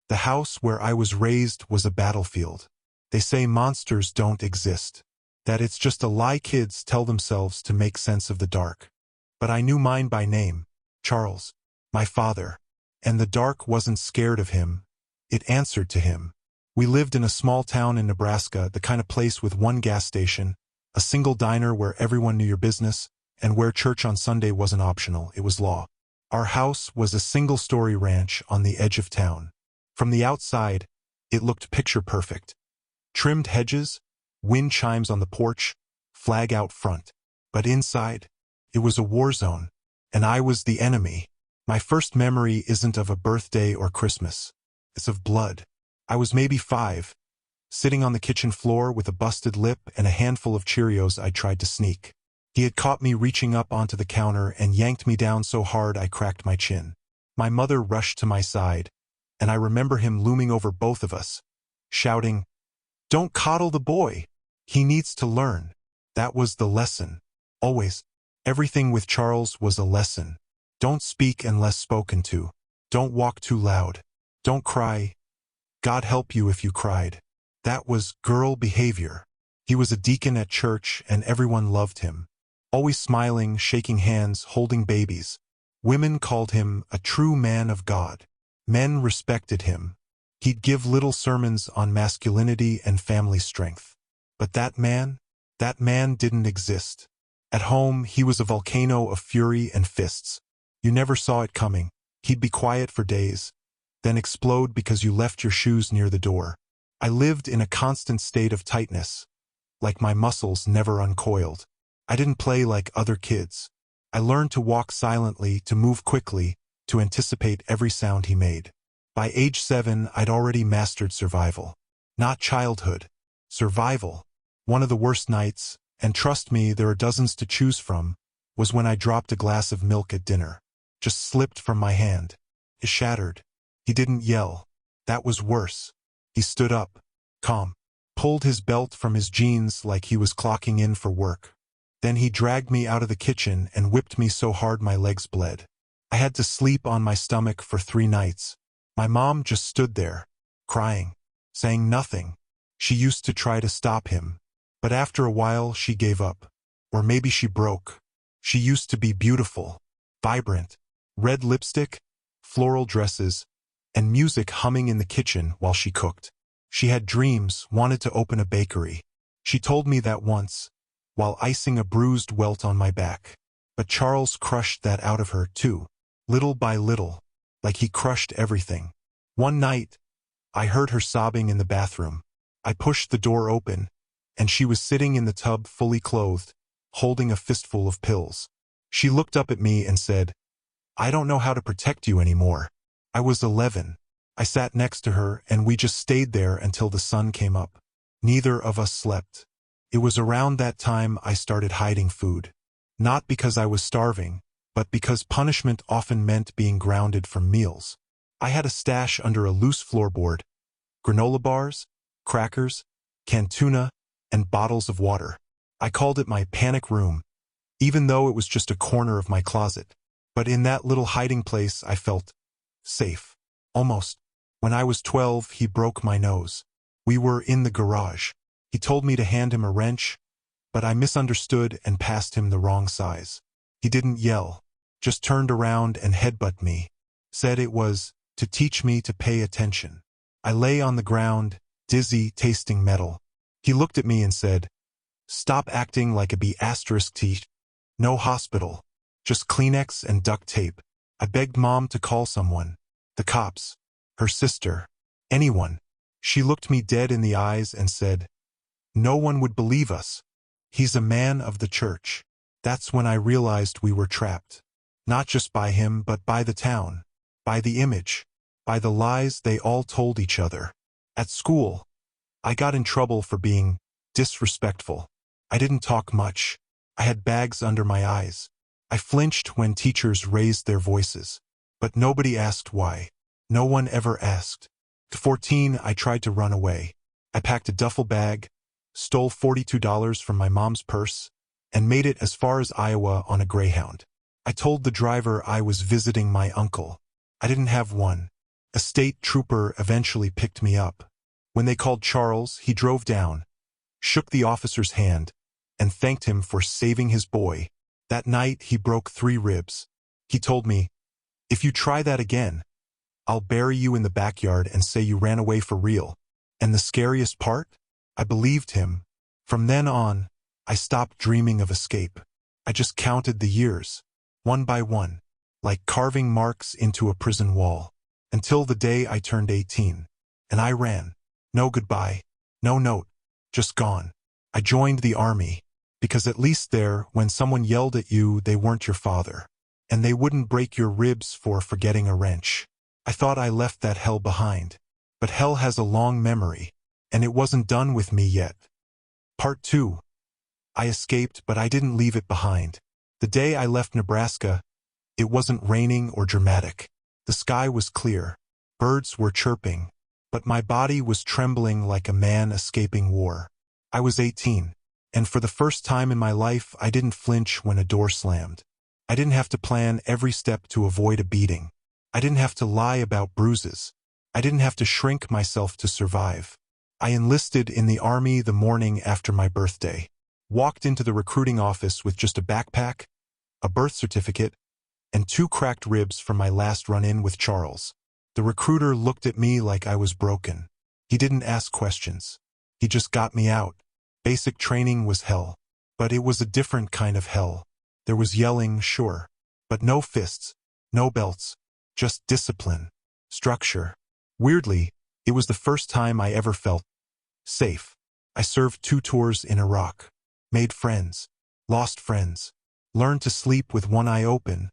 The house where I was raised was a battlefield. They say monsters don't exist, that it's just a lie kids tell themselves to make sense of the dark. But I knew mine by name, Charles, my father, and the dark wasn't scared of him, it answered to him. We lived in a small town in Nebraska, the kind of place with one gas station, a single diner where everyone knew your business, and where church on Sunday wasn't optional, it was law. Our house was a single-story ranch on the edge of town. From the outside, it looked picture-perfect. Trimmed hedges, wind chimes on the porch, flag out front. But inside, it was a war zone, and I was the enemy. My first memory isn't of a birthday or Christmas. It's of blood. I was maybe 5, sitting on the kitchen floor with a busted lip and a handful of Cheerios I tried to sneak. He had caught me reaching up onto the counter and yanked me down so hard I cracked my chin. My mother rushed to my side, and I remember him looming over both of us, shouting, "Don't coddle the boy. He needs to learn." That was the lesson. Always. Everything with Charles was a lesson. Don't speak unless spoken to. Don't walk too loud. Don't cry. God help you if you cried. That was girl behavior. He was a deacon at church and everyone loved him. Always smiling, shaking hands, holding babies. Women called him a true man of God. Men respected him. He'd give little sermons on masculinity and family strength. But that man didn't exist. At home, he was a volcano of fury and fists. You never saw it coming. He'd be quiet for days, then explode because you left your shoes near the door. I lived in a constant state of tightness, like my muscles never uncoiled. I didn't play like other kids. I learned to walk silently, to move quickly, to anticipate every sound he made. By age 7, I'd already mastered survival. Not childhood. Survival. One of the worst nights, and trust me, there are dozens to choose from, was when I dropped a glass of milk at dinner. Just slipped from my hand. It shattered. He didn't yell. That was worse. He stood up, calm, pulled his belt from his jeans like he was clocking in for work. Then he dragged me out of the kitchen and whipped me so hard my legs bled. I had to sleep on my stomach for 3 nights. My mom just stood there, crying, saying nothing. She used to try to stop him, but after a while she gave up. Or maybe she broke. She used to be beautiful, vibrant, red lipstick, floral dresses, and music humming in the kitchen while she cooked. She had dreams, wanted to open a bakery. She told me that once, while icing a bruised welt on my back. But Charles crushed that out of her too, little by little, like he crushed everything. One night, I heard her sobbing in the bathroom. I pushed the door open, and she was sitting in the tub fully clothed, holding a fistful of pills. She looked up at me and said, "I don't know how to protect you anymore." I was 11. I sat next to her and we just stayed there until the sun came up. Neither of us slept. It was around that time I started hiding food. Not because I was starving, but because punishment often meant being grounded from meals. I had a stash under a loose floorboard, granola bars, crackers, canned tuna, and bottles of water. I called it my panic room, even though it was just a corner of my closet. But in that little hiding place I felt safe. Almost. When I was 12, he broke my nose. We were in the garage. He told me to hand him a wrench, but I misunderstood and passed him the wrong size. He didn't yell, just turned around and headbutted me. Said it was to teach me to pay attention. I lay on the ground, dizzy, tasting metal. He looked at me and said, "Stop acting like a B***T. No hospital. Just Kleenex and duct tape." I begged Mom to call someone. The cops. Her sister. Anyone. She looked me dead in the eyes and said, "No one would believe us. He's a man of the church." That's when I realized we were trapped. Not just by him, but by the town. By the image. By the lies they all told each other. At school, I got in trouble for being disrespectful. I didn't talk much. I had bags under my eyes. I flinched when teachers raised their voices. But nobody asked why. No one ever asked. At 14, I tried to run away. I packed a duffel bag, stole $42 from my mom's purse, and made it as far as Iowa on a Greyhound. I told the driver I was visiting my uncle. I didn't have one. A state trooper eventually picked me up. When they called Charles, he drove down, shook the officer's hand, and thanked him for saving his boy. That night, he broke 3 ribs. He told me, "If you try that again, I'll bury you in the backyard and say you ran away for real." And the scariest part? I believed him. From then on, I stopped dreaming of escape. I just counted the years, one by one, like carving marks into a prison wall, until the day I turned 18. And I ran. No goodbye, no note, just gone. I joined the army, because at least there, when someone yelled at you, they weren't your father. And they wouldn't break your ribs for forgetting a wrench. I thought I left that hell behind. But hell has a long memory, and it wasn't done with me yet. Part 2. I escaped, but I didn't leave it behind. The day I left Nebraska, it wasn't raining or dramatic. The sky was clear. Birds were chirping. But my body was trembling like a man escaping war. I was 18, and for the first time in my life, I didn't flinch when a door slammed. I didn't have to plan every step to avoid a beating. I didn't have to lie about bruises. I didn't have to shrink myself to survive. I enlisted in the Army the morning after my birthday. Walked into the recruiting office with just a backpack, a birth certificate, and 2 cracked ribs from my last run-in with Charles. The recruiter looked at me like I was broken. He didn't ask questions. He just got me out. Basic training was hell. But it was a different kind of hell. There was yelling, sure. But no fists, no belts. Just discipline. Structure. Weirdly, it was the first time I ever felt safe. I served 2 tours in Iraq. Made friends. Lost friends. Learned to sleep with one eye open,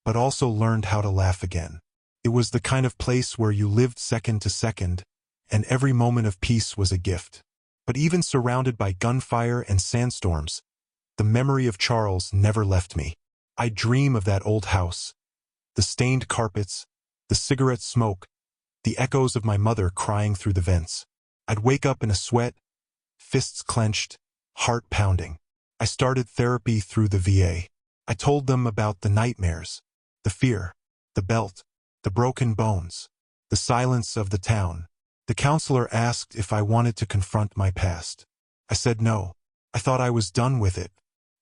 but also learned how to laugh again. It was the kind of place where you lived second to second, and every moment of peace was a gift. But even surrounded by gunfire and sandstorms, the memory of Charles never left me. I dream of that old house, the stained carpets, the cigarette smoke, the echoes of my mother crying through the vents. I'd wake up in a sweat, fists clenched, heart pounding. I started therapy through the VA. I told them about the nightmares, the fear, the belt, the broken bones, the silence of the town. The counselor asked if I wanted to confront my past. I said no. I thought I was done with it.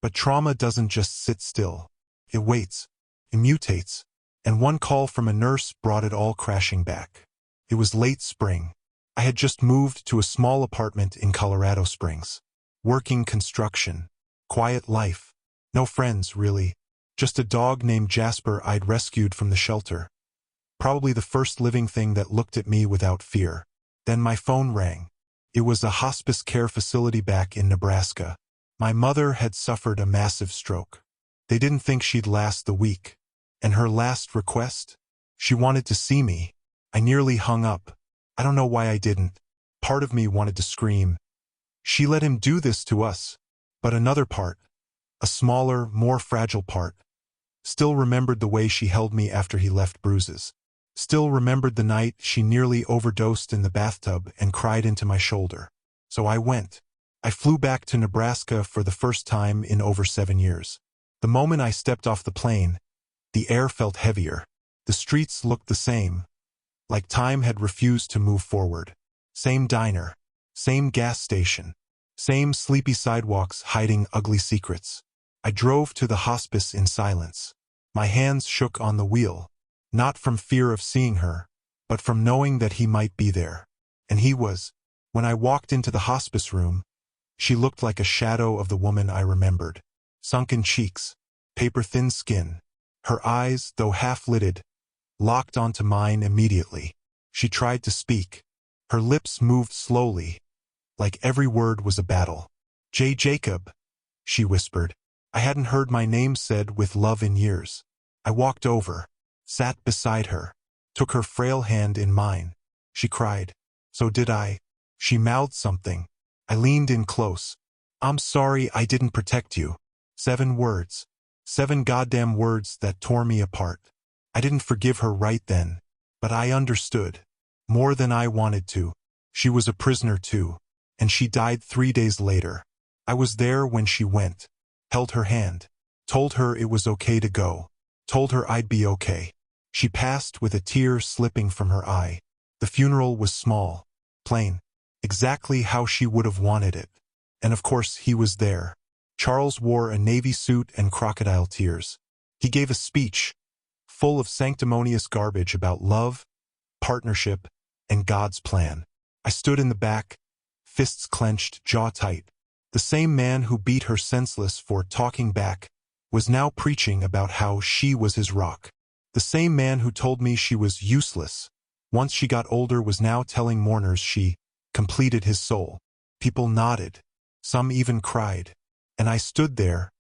But trauma doesn't just sit still. It waits. It mutates. And one call from a nurse brought it all crashing back. It was late spring. I had just moved to a small apartment in Colorado Springs. Working construction. Quiet life. No friends, really. Just a dog named Jasper I'd rescued from the shelter. Probably the first living thing that looked at me without fear. Then my phone rang. It was a hospice care facility back in Nebraska. My mother had suffered a massive stroke. They didn't think she'd last the week. And her last request? She wanted to see me. I nearly hung up. I don't know why I didn't. Part of me wanted to scream. She let him do this to us. But another part, a smaller, more fragile part, still remembered the way she held me after he left bruises. Still remembered the night she nearly overdosed in the bathtub and cried into my shoulder. So I went. I flew back to Nebraska for the first time in over 7 years. The moment I stepped off the plane, the air felt heavier. The streets looked the same, like time had refused to move forward. Same diner, same gas station, same sleepy sidewalks hiding ugly secrets. I drove to the hospice in silence. My hands shook on the wheel. Not from fear of seeing her, but from knowing that he might be there. And he was. When I walked into the hospice room, she looked like a shadow of the woman I remembered. Sunken cheeks, paper-thin skin. Her eyes, though half-lidded, locked onto mine immediately. She tried to speak. Her lips moved slowly, like every word was a battle. "J. Jacob," she whispered. I hadn't heard my name said with love in years. I walked over. Sat beside her, took her frail hand in mine. She cried. So did I. She mouthed something. I leaned in close. "I'm sorry I didn't protect you." 7 words. 7 goddamn words that tore me apart. I didn't forgive her right then, but I understood. More than I wanted to. She was a prisoner too, and she died 3 days later. I was there when she went. Held her hand. Told her it was okay to go. Told her I'd be okay. She passed with a tear slipping from her eye. The funeral was small, plain, exactly how she would have wanted it. And of course he was there. Charles wore a navy suit and crocodile tears. He gave a speech, full of sanctimonious garbage about love, partnership, and God's plan. I stood in the back, fists clenched, jaw tight. The same man who beat her senseless for talking back was now preaching about how she was his rock. The same man who told me she was useless once she got older was now telling mourners she completed his soul. People nodded. Some even cried. And I stood there,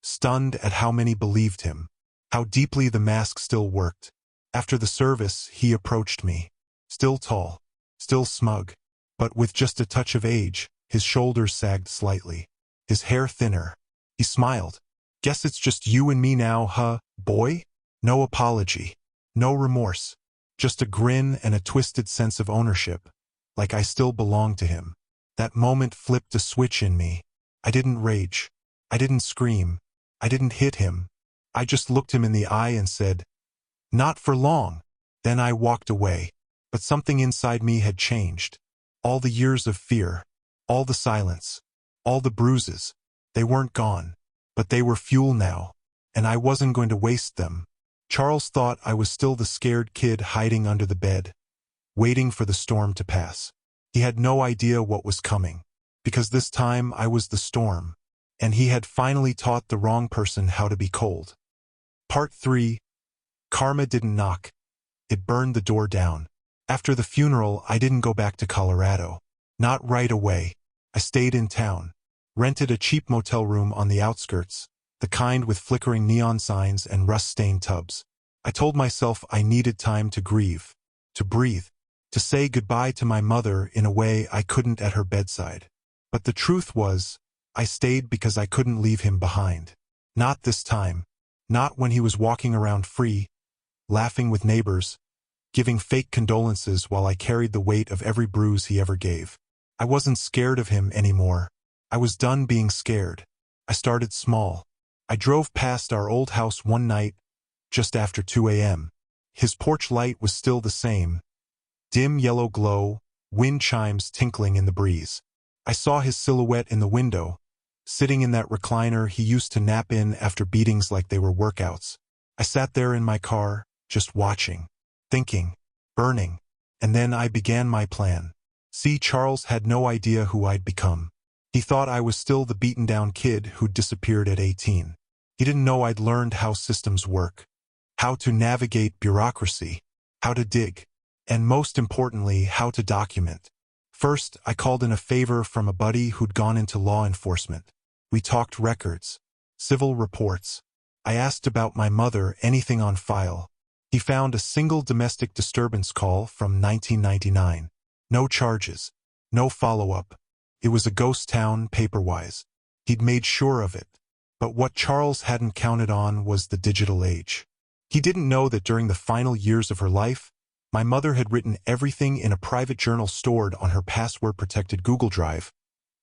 stunned at how many believed him, how deeply the mask still worked. After the service, he approached me. Still tall, still smug, but with just a touch of age. His shoulders sagged slightly, his hair thinner. He smiled. Guess it's just you and me now, huh, boy? No apology, no remorse, just a grin and a twisted sense of ownership, like I still belonged to him. That moment flipped a switch in me. I didn't rage. I didn't scream. I didn't hit him. I just looked him in the eye and said, "Not for long." Then I walked away. But something inside me had changed. All the years of fear, all the silence, all the bruises, they weren't gone. But they were fuel now, and I wasn't going to waste them. Charles thought I was still the scared kid hiding under the bed, waiting for the storm to pass. He had no idea what was coming, because this time I was the storm, and he had finally taught the wrong person how to be cold. Part 3. Karma didn't knock. It burned the door down. After the funeral, I didn't go back to Colorado. Not right away. I stayed in town, rented a cheap motel room on the outskirts, the kind with flickering neon signs and rust-stained tubs. I told myself I needed time to grieve, to breathe, to say goodbye to my mother in a way I couldn't at her bedside. But the truth was, I stayed because I couldn't leave him behind. Not this time. Not when he was walking around free, laughing with neighbors, giving fake condolences while I carried the weight of every bruise he ever gave. I wasn't scared of him anymore. I was done being scared. I started small. I drove past our old house one night, just after 2 a.m. His porch light was still the same, dim yellow glow, wind chimes tinkling in the breeze. I saw his silhouette in the window, sitting in that recliner he used to nap in after beatings like they were workouts. I sat there in my car, just watching, thinking, burning, and then I began my plan. See, Charles had no idea who I'd become. He thought I was still the beaten-down kid who'd disappeared at 18. He didn't know I'd learned how systems work, how to navigate bureaucracy, how to dig, and most importantly, how to document. First, I called in a favor from a buddy who'd gone into law enforcement. We talked records, civil reports. I asked about my mother, anything on file. He found a single domestic disturbance call from 1999. No charges, no follow-up. It was a ghost town, paper-wise. He'd made sure of it. But what Charles hadn't counted on was the digital age. He didn't know that during the final years of her life, my mother had written everything in a private journal stored on her password-protected Google Drive,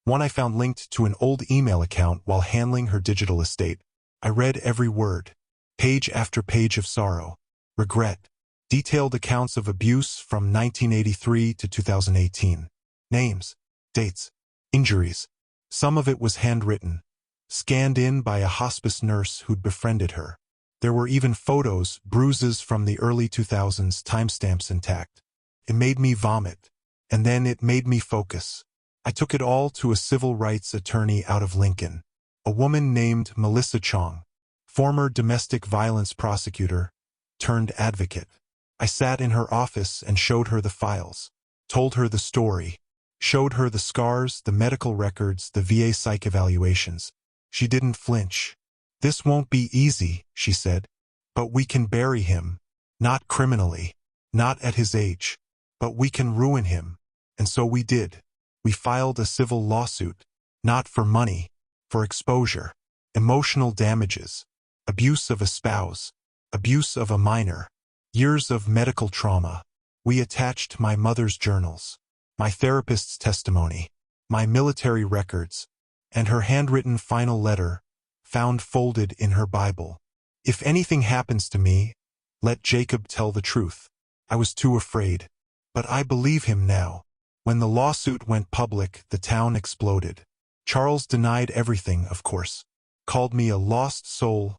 one I found linked to an old email account while handling her digital estate. I read every word, page after page of sorrow, regret, detailed accounts of abuse from 1983 to 2018. Names, dates, injuries. Some of it was handwritten, scanned in by a hospice nurse who'd befriended her. There were even photos, bruises from the early 2000s, timestamps intact. It made me vomit, and then it made me focus. I took it all to a civil rights attorney out of Lincoln, a woman named Melissa Chong, former domestic violence prosecutor turned advocate. I sat in her office and showed her the files, told her the story, showed her the scars, the medical records, the VA psych evaluations. She didn't flinch. "This won't be easy," she said, "but we can bury him. Not criminally, not at his age, but we can ruin him." And so we did. We filed a civil lawsuit, not for money, for exposure, emotional damages, abuse of a spouse, abuse of a minor, years of medical trauma. We attached my mother's journals, my therapist's testimony, my military records, and her handwritten final letter, found folded in her Bible. "If anything happens to me, Let Jacob tell the truth. I was too afraid. But I believe him now. When the lawsuit went public, the town exploded. Charles denied everything, of course. Called me a lost soul,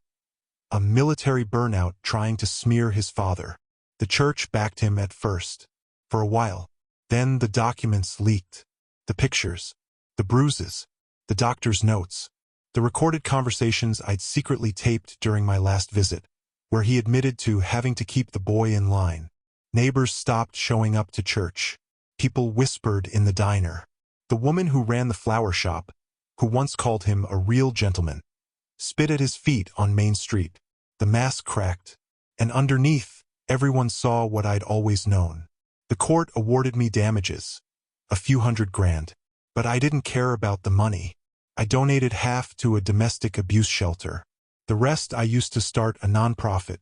a military burnout trying to smear his father. The church backed him at first. For a while. Then the documents leaked. The pictures. The bruises. The doctor's notes. The recorded conversations I'd secretly taped during my last visit, where he admitted to having to keep the boy in line. Neighbors stopped showing up to church. People whispered in the diner. The woman who ran the flower shop, who once called him a real gentleman, spit at his feet on Main Street. The mask cracked, and underneath, everyone saw what I'd always known. The court awarded me damages, a few $100,000. But I didn't care about the money. I donated half to a domestic abuse shelter. The rest I used to start a nonprofit,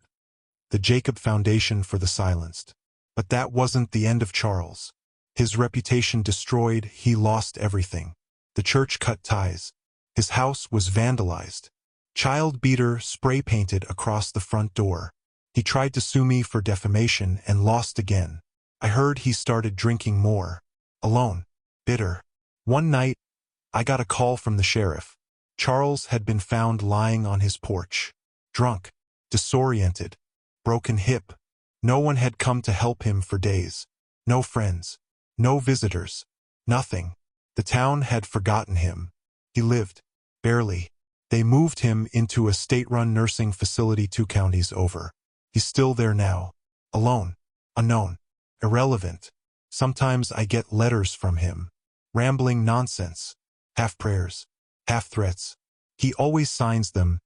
the Jacob Foundation for the Silenced. But that wasn't the end of Charles. His reputation destroyed, he lost everything. The church cut ties. His house was vandalized. Child beater spray-painted across the front door. He tried to sue me for defamation and lost again. I heard he started drinking more. Alone. Bitter. One night, I got a call from the sheriff. Charles had been found lying on his porch. Drunk. Disoriented. Broken hip. No one had come to help him for days. No friends. No visitors. Nothing. The town had forgotten him. He lived. Barely. They moved him into a state-run nursing facility 2 counties over. He's still there now. Alone. Unknown. Irrelevant. Sometimes I get letters from him. Rambling nonsense. Half prayers. Half threats. He always signs them,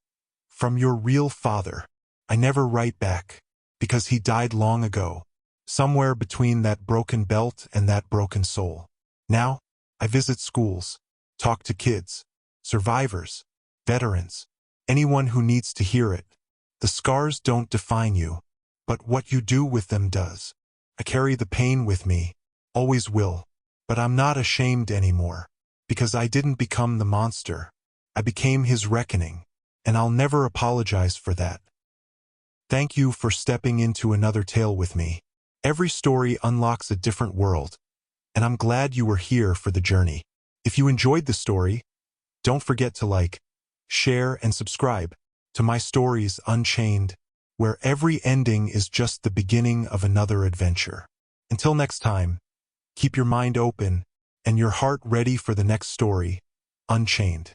"From your real father." I never write back, because he died long ago, somewhere between that broken belt and that broken soul. Now, I visit schools, talk to kids, survivors, veterans, anyone who needs to hear it. The scars don't define you, but what you do with them does. I carry the pain with me, always will, but I'm not ashamed anymore, because I didn't become the monster. I became his reckoning, and I'll never apologize for that. Thank you for stepping into another tale with me. Every story unlocks a different world, and I'm glad you were here for the journey. If you enjoyed the story, don't forget to like, share, and subscribe to my stories Unchained, where every ending is just the beginning of another adventure. Until next time, keep your mind open and your heart ready for the next story, Unchained.